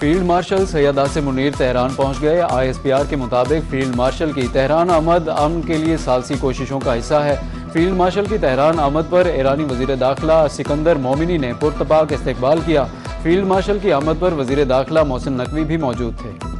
Field marshal Syed Asim Munir Tehran पहुंच गए। ISPR के मुताबिक फील्ड मार्शल की तेहरान आमद अमन के लिए सालसी कोशिशों का हिस्सा है। फील्ड मार्शल की तेहरान आमद पर ईरानी वजीर दाखिला सिकंदर मोमिनी ने पुरतपाक इस्तकबाल किया। फील्ड मार्शल की आमद पर वजीर दाखिला मोहसिन नकवी भी मौजूद थे।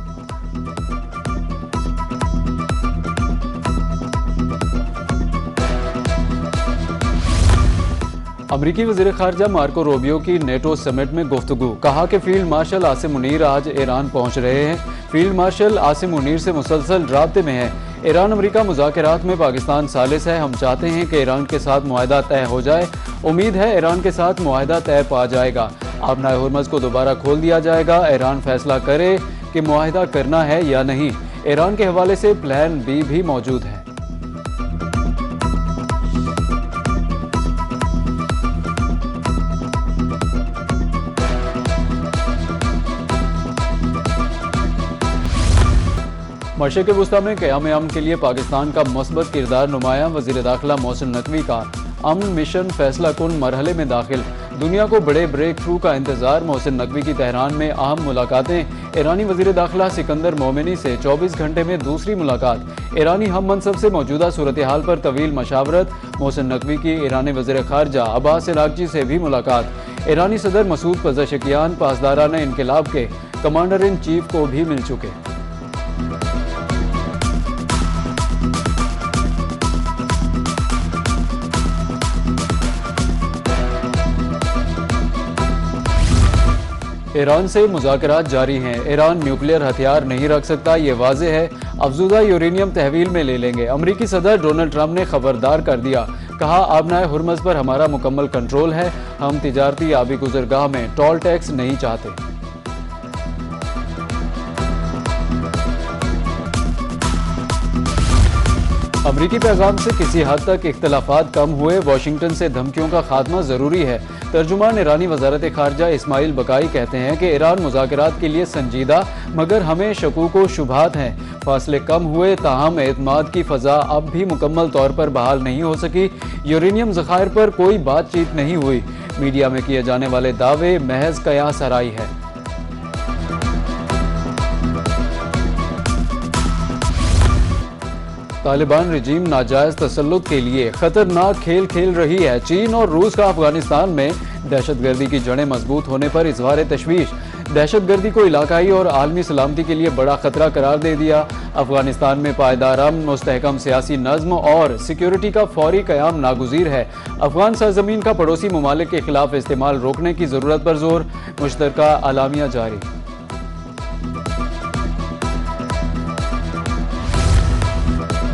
अमरीकी वज़ीर ख़ारजा मार्को रूबियो की नेटो समिट में गुफ्तगू। कहा कि फील्ड मार्शल आसिम मुनीर आज ईरान पहुंच रहे हैं। फील्ड मार्शल आसिम मुनीर से मुसलसल राब्ते में है। ईरान अमरीका मुज़ाकरात में पाकिस्तान सालिस है। हम चाहते हैं कि ईरान के साथ मुआहदा तय हो जाए। उम्मीद है ईरान के साथ मुआहदा तय पा जाएगा। आबनाए हुर्मुज़ को दोबारा खोल दिया जाएगा। ईरान फैसला करे कि मुआहदा करना है या नहीं। ईरान के हवाले से प्लान बी भी मौजूद है। मशरिक़ वस्ता में क़याम अमन के लिए पाकिस्तान का मुस्बत किरदार नुमायां। वज़ीर दाखिला मोहसिन नकवी का अमन मिशन फैसला कुन मरहले में दाखिल। दुनिया को बड़े ब्रेक थ्रू का इंतजार। मोहसिन नकवी की तेहरान में अहम मुलाकातें। ईरानी वज़ीर दाखिला सिकंदर मोमिनी से 24 घंटे में दूसरी मुलाकात। ईरानी हम मनसब से मौजूदा सूरत हाल पर तवील मशावरत। मोहसिन नकवी की ईरानी वज़ीर ख़ारजा अब्बास इराक़ची से भी मुलाकात। ईरानी सदर मसूद पज़ेशकियान पासदाराना इनकलाब के कमांडर इन चीफ को भी मिल चुके। ईरान से मुज़ाकरात जारी हैं। ईरान न्यूक्लियर हथियार नहीं रख सकता, ये वाज़ेह है। अफजूदा यूरेनियम तहवील में ले लेंगे। अमरीकी सदर डोनाल्ड ट्रंप ने खबरदार कर दिया। कहा, आबनाए हुर्मुज़ पर हमारा मुकम्मल कंट्रोल है। हम तिजारती आबी गुज़रगाह में टोल टैक्स नहीं चाहते। अमरीकी पैगाम से किसी हद तक इख्तलाफात कम हुए। वाशिंगटन से धमकियों का खात्मा जरूरी है। तर्जुमान ईरानी वजारत खारजा इस्माइल बकाई कहते हैं कि ईरान मुज़ाकरात के लिए संजीदा, मगर हमें शकूक व शुबहात हैं। फासले कम हुए, ताहम एतमाद की फ़ज़ा अब भी मुकम्मल तौर पर बहाल नहीं हो सकी। यूरेनियम ज़खायर पर कोई बातचीत नहीं हुई। मीडिया में किए जाने वाले दावे महज कयास आराई है। तालिबान रजीम नाजायज तसल्लुत के लिए खतरनाक खेल खेल रही है। चीन और रूस का अफगानिस्तान में दहशतगर्दी की जड़ें मजबूत होने पर इजहार तशवीश। दहशतगर्दी को इलाकाई और आलमी सलामती के लिए बड़ा खतरा करार दे दिया। अफगानिस्तान में पायदार अमन, मुस्तहकम सियासी नज़्म और सिक्योरिटी का फौरी क़याम नागुज़ीर है। अफगान सरजमीन का पड़ोसी ममालिक के खिलाफ इस्तेमाल रोकने की ज़रूरत पर जोर। मुश्तरका अलामिया जारी।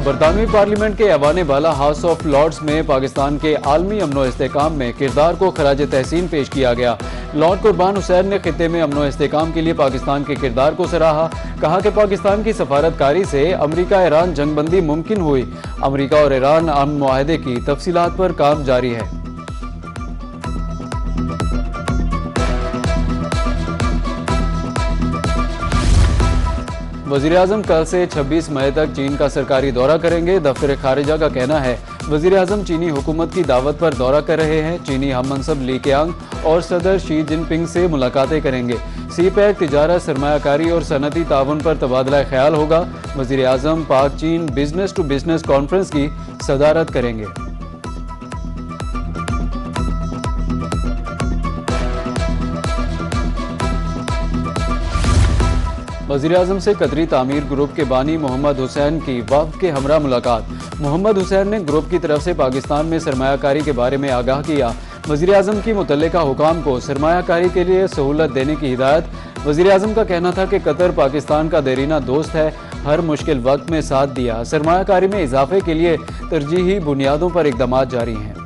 बरतानवी पार्लियामेंट के ऐवान बाला हाउस ऑफ लॉर्ड्स में पाकिस्तान के आलमी अमनो इस्तेकाम में किरदार को खराज तहसीन पेश किया गया। लॉर्ड कुर्बान हुसैन ने खित्ते में अमनो इस्तेकाम के लिए पाकिस्तान के किरदार को सराहा। कहा कि पाकिस्तान की सफारतकारी से अमरीका ईरान जंगबंदी मुमकिन हुई। अमरीका और ईरान अमन मुआहदे की तफसीलात पर काम जारी है। वज़ीर आज़म कल से 26 मई तक चीन का सरकारी दौरा करेंगे। दफ्तर खारिजा का कहना है वज़ीर आज़म चीनी हुकूमत की दावत पर दौरा कर रहे हैं। चीनी हम मनसब ली केयांग और सदर शी जिनपिंग से मुलाकातें करेंगे। CPEC तिजारत, सरमायाकारी और सनती ताउन पर तबादला ख्याल होगा। वज़ीर आज़म पाक चीन बिजनेस टू बिजनेस कॉन्फ्रेंस की सदारत करेंगे। वज़ीर आज़म से कतरी तामीर ग्रुप के बानी मोहम्मद हुसैन की वफ़द के हमरा मुलाकात। मोहम्मद हुसैन ने ग्रुप की तरफ से पाकिस्तान में सरमायाकारी के बारे में आगाह किया। वज़ीर आज़म की मुतल्लिका हुकाम को सरमायाकारी के लिए सहूलत देने की हिदायत। वज़ीर आज़म का कहना था कि कतर पाकिस्तान का देरीना दोस्त है, हर मुश्किल वक्त में साथ दिया। सरमायाकारी में इजाफे के लिए तरजीही बुनियादों पर इक़दामात जारी हैं।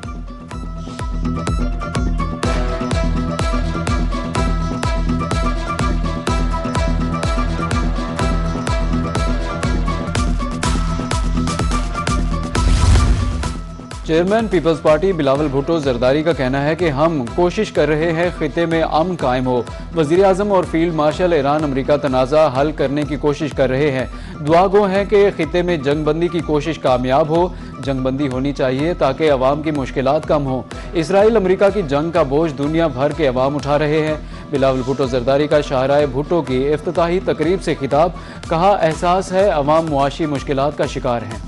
Chairman Peoples Party Bilawal Bhutto Zardari का कहना है कि हम कोशिश कर रहे हैं खिते में अमन कायम हो। वज़ीर आज़म और फील्ड मार्शल ईरान अमरीका तनाज़ा हल करने की कोशिश कर रहे हैं। दुआ गो है कि खिते में जंगबंदी की कोशिश कामयाब हो। जंगबंदी होनी चाहिए ताकि अवाम की मुश्किलात कम हो। इसराइल अमरीका की जंग का बोझ दुनिया भर के अवाम उठा रहे हैं। बिलावल भुट्टो जरदारी का शाहराए भुट्टो की इफ्तिताही तकरीब से खिताब, कहा एहसास है अवाम मुआशी मुश्किलात का शिकार हैं।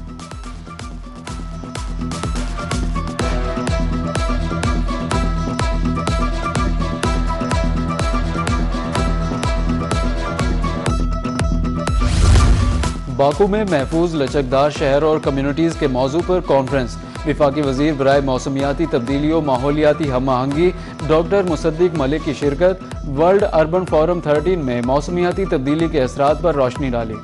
बाकू में महफूज लचकदार शहर और कम्युनिटीज़ के मौजू पर कॉन्फ्रेंस, विफाकी वजीर बराए मौसमियाती तब्दीलियों माहौलियाती हम आहंगी डॉक्टर मुसद्दिक मलिक की शिरकत। वर्ल्ड अर्बन फोरम 13 में मौसमियाती तब्दीली के असरात पर रोशनी डाली।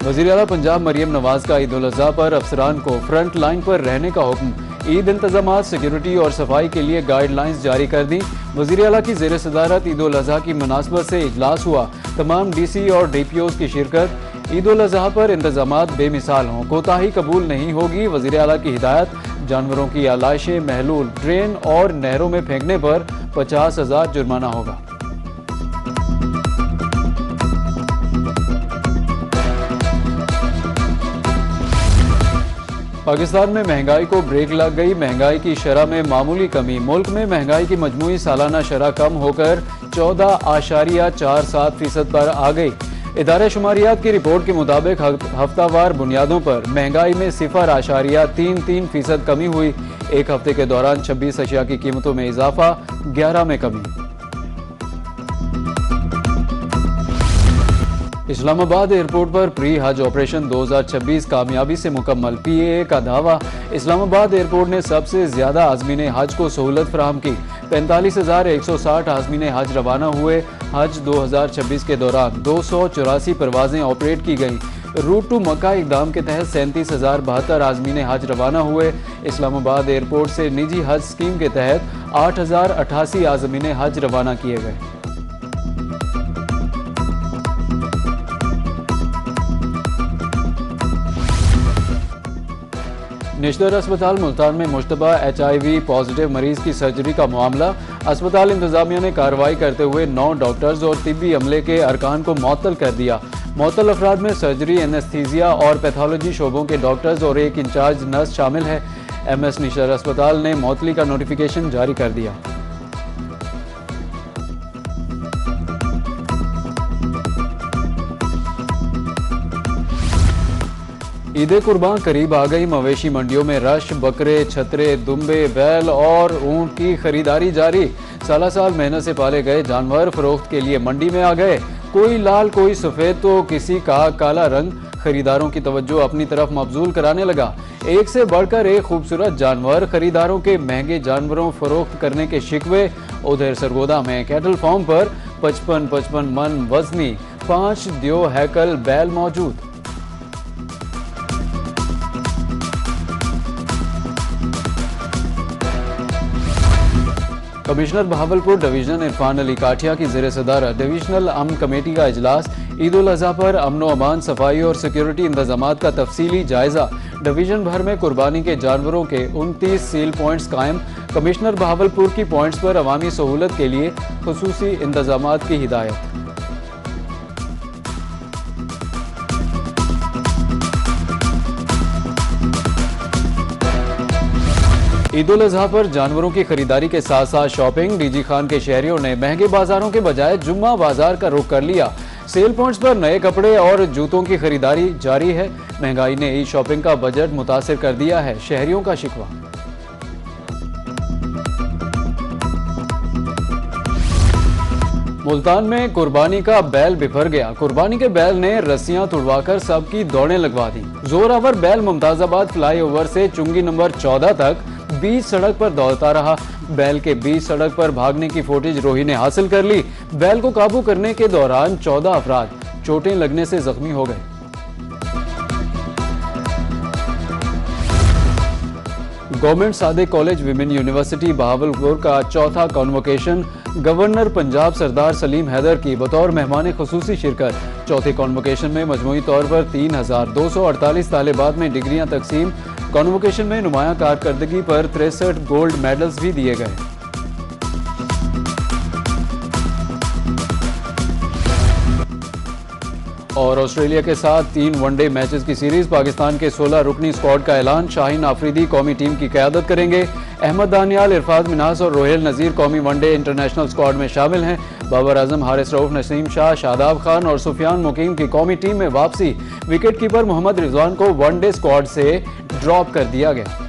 वज़ीर आला पंजाब मरियम नवाज का ईद उल अज़हा पर अफसरान को फ्रंट लाइन पर रहने का हुक्म, ईद इंतजामात, सिक्योरिटी और सफाई के लिए गाइडलाइंस जारी कर दी। वज़ीर आला की ज़ेर सदारत ईद उल अज़हा की मुनासबत से इजलास हुआ, तमाम DC और DPOs की शिरकत। ईद उल अज़हा पर इंतजामात बेमिसाल हों, कोताही कबूल नहीं होगी, वज़ीर आला की हिदायत। जानवरों की आलाशें महलूल ड्रेन और नहरों में फेंकने पर 50,000 जुर्माना होगा। पाकिस्तान में महंगाई को ब्रेक लग गई, महंगाई की शरह में मामूली कमी। मुल्क में महंगाई की मजमूई सालाना शरह कम होकर 14.47% पर आ गई। इदारे शुमारियात की रिपोर्ट के मुताबिक हफ्तावार बुनियादों पर महंगाई में 0.33% कमी हुई। एक हफ्ते के दौरान 26 अशिया की कीमतों में इजाफा, 11 में कमी। इस्लामाबाद एयरपोर्ट पर प्री हज ऑपरेशन 2026 कामयाबी से मुकम्मल, PAA का दावा। इस्लामाबाद एयरपोर्ट ने सबसे ज्यादा आज़मीन हज को सहूलत फराहम की। 45,160 आज़मीन हज रवाना हुए। हज 2026 के दौरान 284 परवाजें ऑपरेट की गईं। रूट टू मक्का इकदाम के तहत 37,072 आज़मीन हज रवाना हुए। इस्लामाबाद एयरपोर्ट से निजी हज स्कीम के तहत 8,088 आज़मीन हज रवाना किए गए। नेशनल अस्पताल मुल्तान में मुश्तबा HIV पॉजिटिव मरीज की सर्जरी का मामला। अस्पताल इंतजामिया ने कार्रवाई करते हुए 9 डॉक्टर्स और तिब्बी अमले के अरकान को मुअत्तल कर दिया। मुअत्तल अफराद में सर्जरी, एनेस्थीसिया और पैथोलॉजी शोबों के डॉक्टर्स और एक इंचार्ज नर्स शामिल है। MS निशर अस्पताल ने मुअत्तली का नोटिफिकेशन जारी कर दिया। ईद कुर्बान करीब आ गई, मवेशी मंडियों में रश, बकरे, छतरे, दुम्बे, बैल और ऊंट की खरीदारी जारी। साल मेहनत से पाले गए जानवर फरोख्त के लिए मंडी में आ गए। कोई लाल, कोई सफ़ेद तो किसी का काला रंग। खरीदारों की तवज्जो अपनी तरफ मबजूल कराने लगा। एक से बढ़कर एक खूबसूरत जानवर, खरीदारों के महंगे जानवरों फरोख्त करने के शिकवे। उधर सरगोदा में कैटल फार्म पर 55 मन वजनी 5 दियो हैकल बैल मौजूद। कमिश्नर बहावलपुर डिवीजन इरफान अली काठिया की ज़ेर सदारत डिविजनल अमन कमेटी का इजलास। ईद उल अज़हा पर अमन व अमान, सफाई और सिक्योरिटी इंतजामात का तफसीली जायजा। डिवीजन भर में कुर्बानी के जानवरों के 29 सील पॉइंट्स कायम। कमिश्नर बहावलपुर की पॉइंट्स पर अवामी सहूलत के लिए खुसूसी इंतजामात की हिदायत। ईद उल अज़हा पर जानवरों की खरीदारी के साथ साथ शॉपिंग। DG खान के शहरियों ने महंगे बाजारों के बजाय जुम्मा बाजार का रुख कर लिया। सेल पॉइंट्स पर नए कपड़े और जूतों की खरीदारी जारी है। महंगाई ने ईद शॉपिंग का बजट मुतासिर कर दिया है, शहरियों का शिकवा। मुल्तान में कुर्बानी का बैल बिफर गया। कुर्बानी के बैल ने रस्सियां तुड़वाकर सबकी दौड़ें लगवा दी। जोरावर बैल मुमताजाबाद फ्लाईओवर से चुंगी नंबर 14 तक 20 सड़क पर दौड़ता रहा। बैल के 20 सड़क पर भागने की फुटेज रोही ने हासिल कर ली। बैल को काबू करने के दौरान 14 अफराद चोटें लगने से जख्मी हो गए। Government Sadiq college women university Bahawalpur का चौथा कॉन्वोकेशन। गवर्नर पंजाब सरदार सलीम हैदर की बतौर मेहमान खुसूसी शिरकत। चौथे कॉन्वोकेशन में मजमूई तौर पर 3,248 तालिबात में डिग्रियां तकसीम। कॉन्वोकेशन में नुमाया कारकर्दगी पर 63 गोल्ड मेडल्स भी दिए गए। और ऑस्ट्रेलिया के साथ 3 वनडे मैचेस की सीरीज। पाकिस्तान के 16 रुकनी स्क्वाड का ऐलान। शाहीन आफरीदी कौमी टीम की क़यादत करेंगे। अहमद दानियाल, इरफान मिन्हास और रोहेल नज़ीर कौमी वनडे इंटरनेशनल स्क्वाड में शामिल हैं। बाबर आजम, हारिस रऊफ, नसीम शाह, शादाब खान और सुफियान मुकीम की कौमी टीम में वापसी। विकेट कीपर मोहम्मद रिजवान को वनडे स्क्वाड से ड्रॉप कर दिया गया।